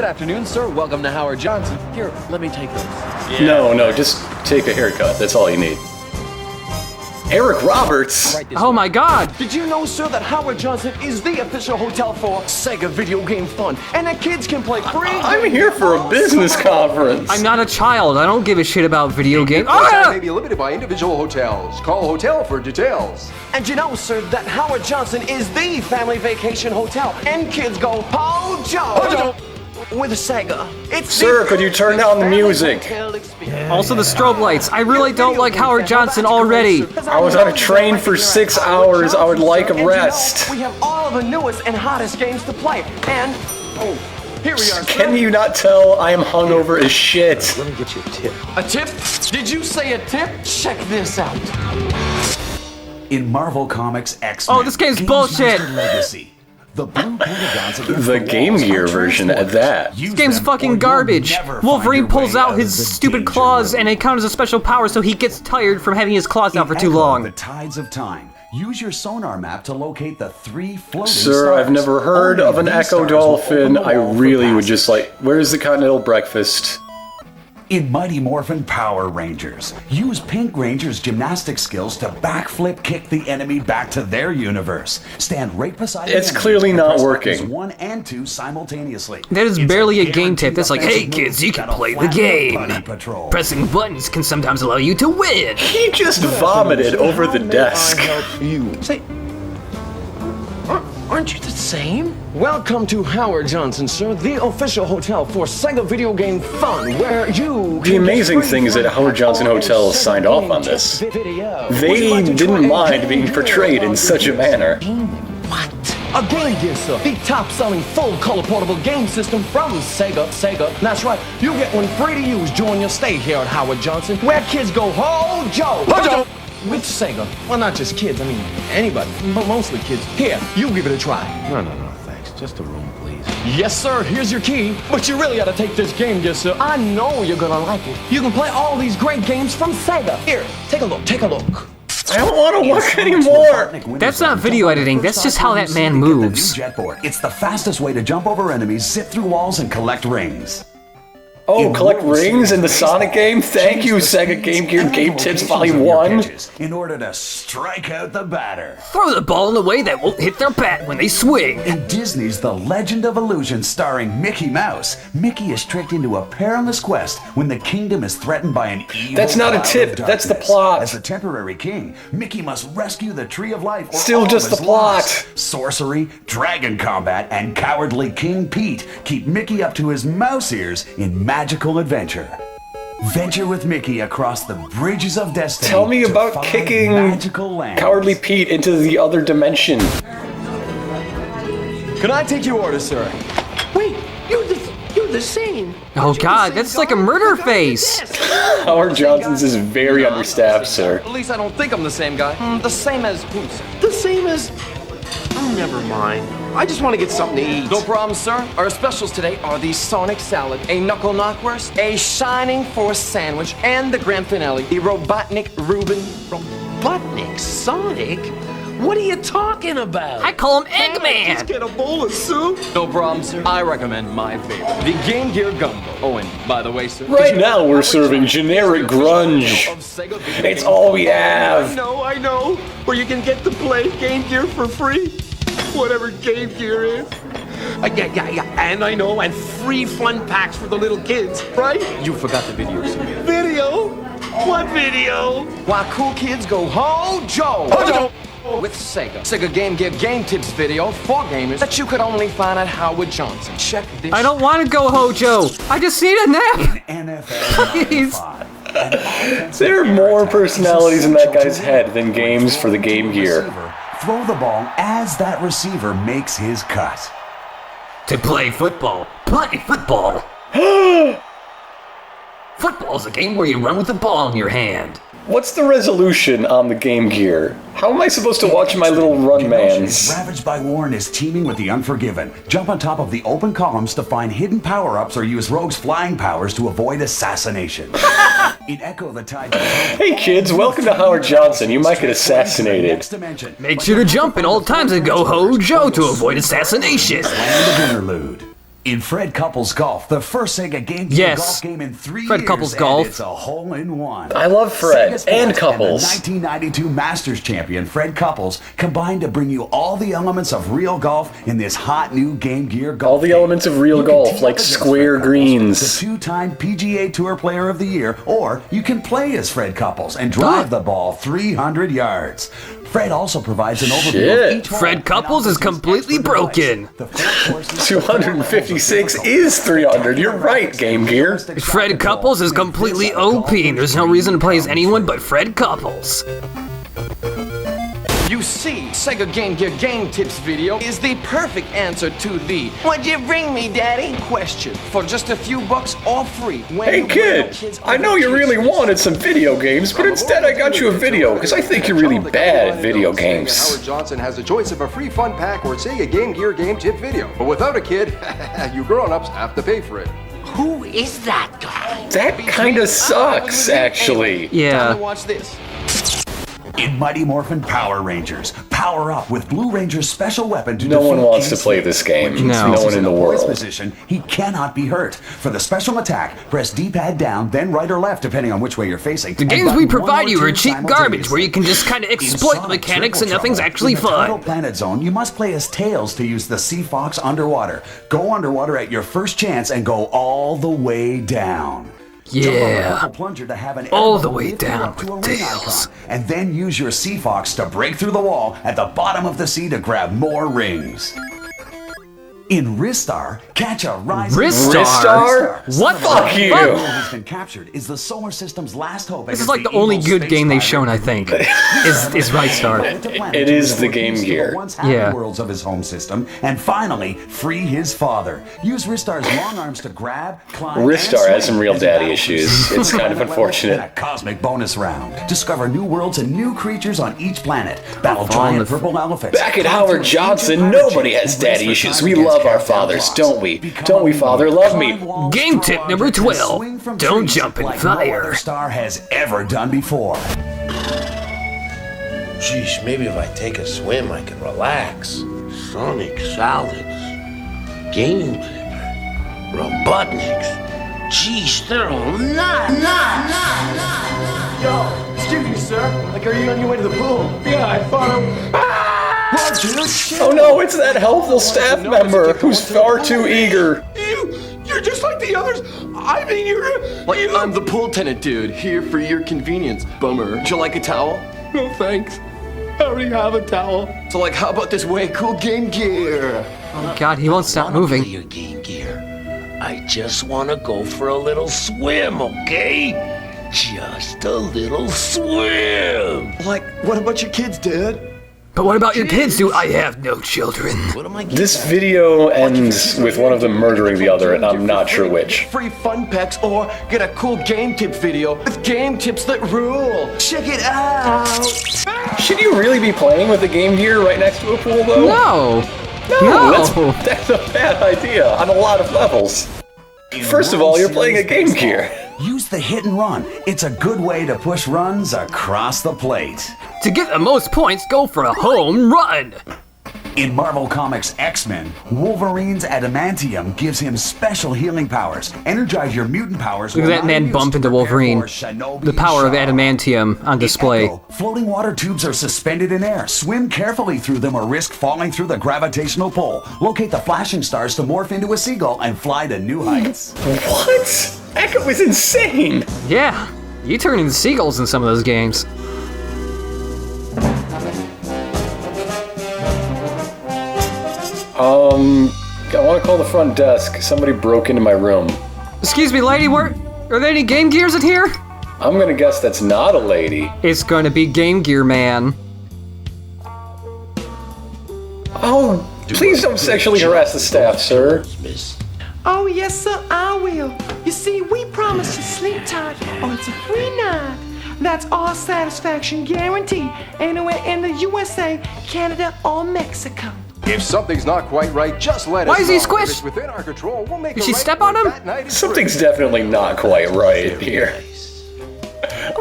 Good afternoon, sir. Welcome to Howard Johnson. Here, let me take this. Yeah. No, just take a haircut. That's all you need. Eric Roberts? Oh my god! Did you know, sir, that Howard Johnson is the official hotel for Sega Video Game Fun, and that kids can play free? I'm here for a business conference. I'm not a child. I don't give a shit about video games. That may be limited by individual hotels. Call hotel for details. And you know, sir, that Howard Johnson is the family vacation hotel, and kids go, Hojo! With Sega. Sir, could you turn down the music? Also the strobe lights. I really don't like Howard Johnson already. I was on a train for 6 hours. I would like a rest. We have all of the newest and hottest games to play. And, here we are. Can you not tell I am hungover as shit? Let me get you a tip. A tip? Did you say a tip? Check this out. In Marvel Comics X-Men, Oh, this game's bullshit. Legacy, the blue pentagons against The Game Gear version at that. This game's fucking garbage. Wolverine pulls out his stupid claws and it counts as a special power so he gets tired from having his claws out for too long. The Tides of Time. Use your sonar map to locate the 3 floating Sir, stars. I've never heard Only of an these Echo stars will Dolphin. open the I wall for really would just passage. where's the Continental Breakfast? In Mighty Morphin Power Rangers, use Pink Ranger's gymnastic skills to backflip kick the enemy back to their universe. Stand right beside the It's enemy clearly and not press working. buttons 1 and 2 simultaneously. That is It's barely a game tip. guaranteed That's like, hey offensive kids, move you can that'll play the flatten game. Buddy Patrol. Pressing buttons can sometimes allow you to win. He just vomited over the desk. Say, aren't you the same? Welcome to Howard Johnson, sir, the official hotel for Sega Video Game Fun, where you The amazing thing is that Howard Johnson Hotel signed off on this. They didn't mind being portrayed in such a manner. What? A Game Gear, sir. The top-selling full-color portable game system from Sega. That's right. You get one free to use during your stay here at Howard Johnson, where kids go, Hojo! With Sega. Well, not just kids. I mean, anybody. But mostly kids. Here, you give it a try. No, thanks. Just a room, please. Yes, sir. Here's your key. But you really ought to take this Game Gear, sir. I know you're gonna like it. You can play all these great games from Sega. Here, take a look. I don't want to look anymore. That's not video editing, that's just how that man moves. It's the fastest way to jump over enemies, zip through walls, and collect rings. Oh, collect rings in the Sonic game? Thank you, Sega Game Gear Game Tips Volume 1. In order to strike out the batter. Throw the ball in a way that won't hit their bat when they swing. In Disney's The Legend of Illusion starring Mickey Mouse, Mickey is tricked into a perilous quest when the kingdom is threatened by an evil That's not a cloud tip, of that's the darkness. plot. As the temporary king, Mickey must rescue the Tree of Life. or Still all just is the plot. lost. Sorcery, dragon combat, and cowardly King Pete keep Mickey up to his mouse ears in magical adventure. Venture with Mickey across the bridges of destiny. Tell me to about find kicking magical lands. Cowardly Pete into the other dimension. Can I take your order, sir? Wait, you're the same. Oh god, that's like a murder face. Howard Johnson's is very understaffed, sir. At least I don't think I'm the same guy. The same as who, sir? The same as... Oh, never mind. I just want to get something to eat. No problem, sir. Our specials today are the Sonic Salad, a Knuckle Knockwurst, a Shining Force Sandwich, and the grand finale, the Robotnik Reuben. Robotnik? Sonic? What are you talking about? I call him Just Eggman. get a bowl of soup. No problem, sir. I recommend my favorite, the Game Gear Gumbo. Oh, and by the way, sir. Right now we're serving generic grunge. It's all we have. I know. Where you can get to play Game Gear for free. Whatever Game Gear is. Yeah. And I know, and free fun packs for the little kids, right? You forgot the video, sir. Video? What video? Why cool kids go Hojo! With Sega Game Gear Game Tips video for gamers that you could only find at Howard Johnson. Check this. I don't want to go Hojo. I just need a nap. NFL Please. 95. There are more personalities in that guy's head than games for the Game Gear. Throw the ball as that receiver makes his cut. To play football. Play football. Football is a game where you run with the ball in your hand. What's the resolution on the Game Gear? How am I supposed to watch my little run mans? Ravaged by war and is teeming with the Unforgiven. Jump on top of the open columns to find hidden power-ups or use Rogue's flying powers to avoid assassination. In Echo the Tide... Hey kids, welcome to Howard Johnson. You might get assassinated. Next dimension. Make sure to jump in old times and go Hojo to avoid assassination. Land of Interlude. In Fred Couples Golf, the first Sega Game Gear Yes. golf game in 3 Fred years, Couples and Golf. it's a hole-in-one. I love Fred Sega and Sports Couples. the 1992 Masters champion Fred Couples combined to bring you all the elements of real golf in this hot new Game Gear golf. All the game. elements of real You can golf, team up like against square Fred Couples, greens. the 2-time PGA Tour Player of the Year, or you can play as Fred Couples and drive the ball 300 yards. Fred also provides an overview Shit. of each hole Fred and Couples is offers his completely expert advice. broken. The 4 courses- 256 is 300. You're right, Game Gear. Fred Couples is completely OP, and there's no reason to play as anyone but Fred Couples. You see, Sega Game Gear Game Tips video is the perfect answer to the "What'd you bring me, Daddy?" question for just a few bucks or free. When Hey you bring kid, your kids I know you really wanted some video games, but instead I got you a video because I think you're really bad at video games. Howard Johnson has a choice of a free fun pack or Sega Game Gear game tip video. But without a kid, you grown-ups have to pay for it. Who is that guy? That kinda sucks, actually. Yeah. Time to watch this. In Mighty Morphin Power Rangers, power up with Blue Ranger's special weapon to No one defeat wants to King play Snake. this game. When King No. Snake No is one in the a poised world. position, he cannot be hurt. For the special attack, press D-pad down, then right or left, depending on which way you're facing. The games we provide you are cheap garbage where you can just kind of exploit the mechanics and nothing's actually Total fun. Planet Zone, you must play as Tails to use the Sea Fox underwater. Go underwater at your first chance and go all the way down. Jump over a Yeah. purple plunger to have an All air the bubble way lift you down up to a with ring Tails. icon, and then use your Sea Fox to break through the wall at the bottom of the sea to grab more rings. In Ristar, catch a rising Ristar? What the Fuck you. fuck? has been captured is the solar system's last hope. This is like the only good game they've shown, I think, is Ristar. It is the Game Gear. Yeah. Worlds of his home system, and finally free his father. Use Ristar's long arms to grab, climb. Ristar and has some real swing daddy as he battles issues. It's kind of planet levels unfortunate. in a cosmic bonus round. Discover new worlds and new creatures on each planet. Battle on giant the- purple elephants. Back at Climb Howard through Johnson, ancient pirate nobody ships has and daddy race for issues. time We against love our Captain fathers, Fox. don't we? Become Don't we, a Father? leader. Love me. Climb walls, Game throw tip number objects, and 12. swing from Don't trees jump in like fire. No other star has ever done before. Sheesh, maybe if I take a swim, I can relax. Sonic salads, game paper, Robotniks. Geez, they're all Yo, excuse me, sir. Like, are you on your way to the pool? Yeah, I thought Oh no, it's that helpful staff member who's far too eager. You're just like the others. I mean, Like, I'm the pool tenant dude, here for your convenience. Bummer. Would you like a towel? No thanks. I already have a towel. So, like, how about this way cool Game Gear? God, he won't stop moving. Your Game Gear. I just want to go for a little swim, okay? Just a little swim. Like, what about your kids, Dad? But what about your kids, dude? I have no children. What am I This video ends with one of them murdering the other, and I'm not sure which. Free fun packs or get a cool game tip video with game tips that rule. Check it out. Should you really be playing with the Game Gear right next to a pool, though? No. No, that's a bad idea on a lot of levels. First of all, you're playing a Game Gear. Use the hit and run. It's a good way to push runs across the plate. To get the most points, go for a home run. In Marvel Comics X-Men, Wolverine's adamantium gives him special healing powers. Energize your mutant powers. Look at while that not man used bump to into prepare Wolverine. for Shinobi The power of Shaw. adamantium on display. Echo, floating water tubes are suspended in air. Swim carefully through them or risk falling through the gravitational pull. Locate the flashing stars to morph into a seagull and fly to new heights. What? Echo is insane. Yeah, you turn into seagulls in some of those games. I want to call the front desk. Somebody broke into my room. Excuse me, lady, are there any Game Gears in here? I'm gonna guess that's not a lady. It's gonna be Game Gear Man. Oh, please don't sexually harass the staff, sir. miss? Oh, yes, sir, I will. You see, we promise to sleep tight, or it's a free night. That's our satisfaction guaranteed anywhere in the USA, Canada, or Mexico. If something's not quite right, just let Why us is he know. If squished? it's within our control, we'll make Did a she right step for on him? that night is Something's free. definitely not quite right here.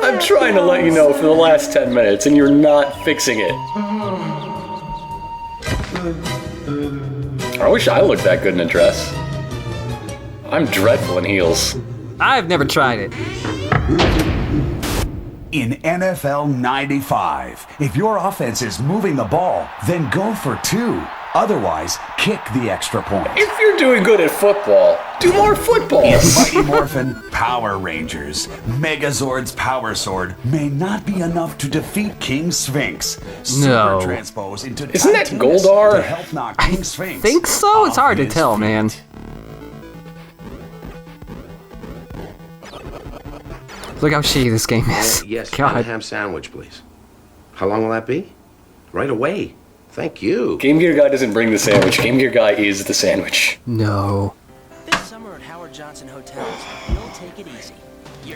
I'm trying to let you know for the last 10 minutes, and you're not fixing it. I wish I looked that good in a dress. I'm dreadful in heels. I've never tried it. In NFL 95, if your offense is moving the ball, then go for 2. Otherwise, kick the extra point. If you're doing good at football, do more football. Mighty Morphin Power Rangers. Megazord's power sword may not be enough to defeat King Sphinx. No. Super transpose into Isn't that Titanus Goldar? to help knock King Sphinx Think so? It's off hard to his tell, feet. man. Look how shitty this game is. Yes, and a God. ham sandwich, please. How long will that be? Right away. Thank you. Game Gear Guy doesn't bring the sandwich. Game Gear Guy is the sandwich. No. This summer at Howard Johnson Hotels, we'll take it easy.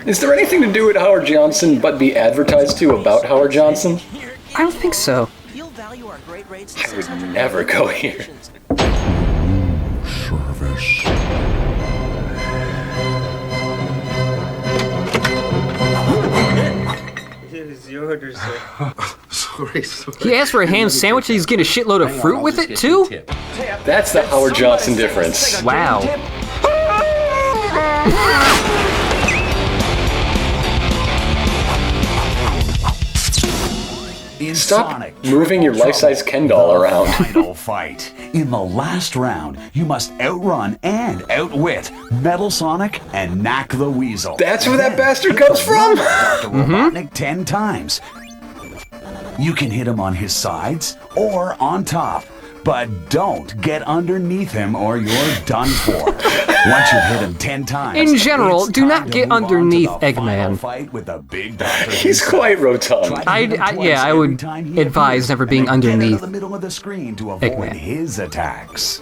Is there anything to do at Howard Johnson but be advertised to about Howard Johnson? I don't think so. You'll value our great rates. I would never go here. Here's your order, sir. Sorry. He asked for a ham sandwich and he's getting a shitload of fruit with it, too? That's the Howard Johnson difference. Wow. In Stop Sonic, moving your Triple life-size Trouble, Ken doll the around. Final fight. In the last round, you must outrun and outwit Metal Sonic and Knack the Weasel. That's where that Then bastard hit comes the from? Dr. Robotnik 10 times. You can hit him on his sides or on top, but don't get underneath him or you're done for. Once you've hit him 10 times, In general, it's do time not to get move on to underneath the final Eggman. fight with the big doctor He's himself. quite rotund. Try to hit him twice I every would time he advise appears, never being and then get underneath out of the middle of the screen to avoid Eggman. his attacks.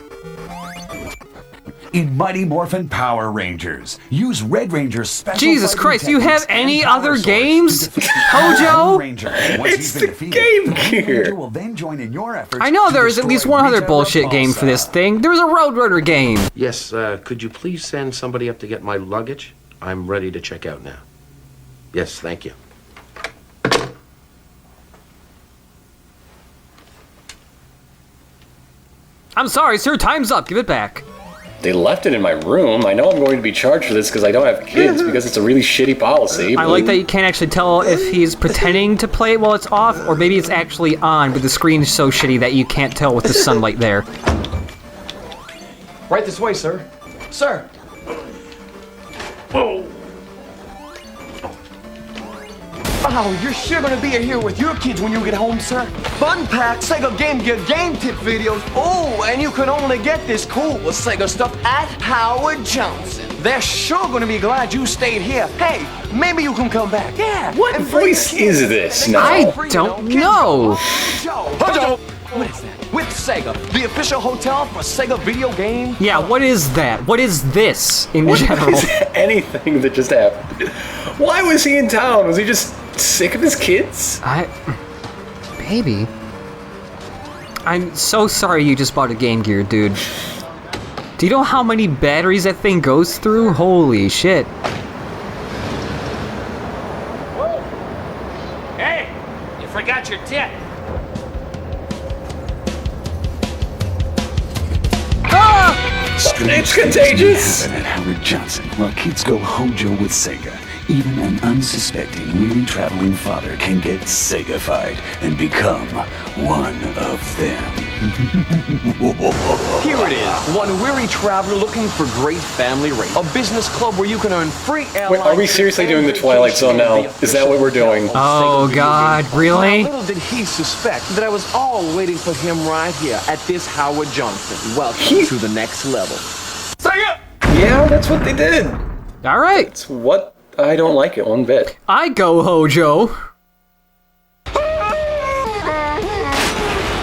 In Mighty Morphin Power Rangers, use Red Ranger's special Jesus fighting Christ, you have techniques and any power other source games? to defeat Hojo? Green Ranger. Once It's he's been the defeated, Game the Green Gear. Ranger will then join in your efforts I know to there is at least destroy one other Rita bullshit game for this Repulsa. thing. There was a Roadrunner game. Yes, could you please send somebody up to get my luggage? I'm ready to check out now. Yes, thank you. I'm sorry, sir, time's up. Give it back. They left it in my room. I know I'm going to be charged for this because I don't have kids because it's a really shitty policy. I like that you can't actually tell if he's pretending to play it while it's off, or maybe it's actually on, but the screen is so shitty that you can't tell with the sunlight there. Right this way, sir. Sir. Whoa. Oh, you're sure gonna be here with your kids when you get home, sir? Fun Pack, Sega Game Gear game tip videos. Oh, and you can only get this cool Sega stuff at Howard Johnson. They're sure gonna be glad you stayed here. Hey, maybe you can come back. Yeah. What and bring voice the kids. is this And they now? can I get free, don't Kids know. Hojo. What is that? With Sega, the official hotel for Sega video game. Yeah, what is that? What is this in general? Is anything that just happened? Why was he in town? Was he just sick of his kids? Baby. I'm so sorry you just bought a Game Gear, dude. Do you know how many batteries that thing goes through? Holy shit. Hey, you forgot your tip. It's contagious! Happen at Howard Johnson while kids go Hojo with Sega. Even an unsuspecting, weary traveling father can get Sega-fied and become one of them. Here it is, one weary traveler looking for great family rates. A business club where you can earn free airline. Wait, are we seriously doing the Twilight Zone now? Is that what we're doing? Oh god, really? Little did he suspect that I was all waiting for him right here at this Howard Johnson. Welcome to the next level. Yeah, that's what they did. Alright. It's what I don't like it one bit. I go Hojo.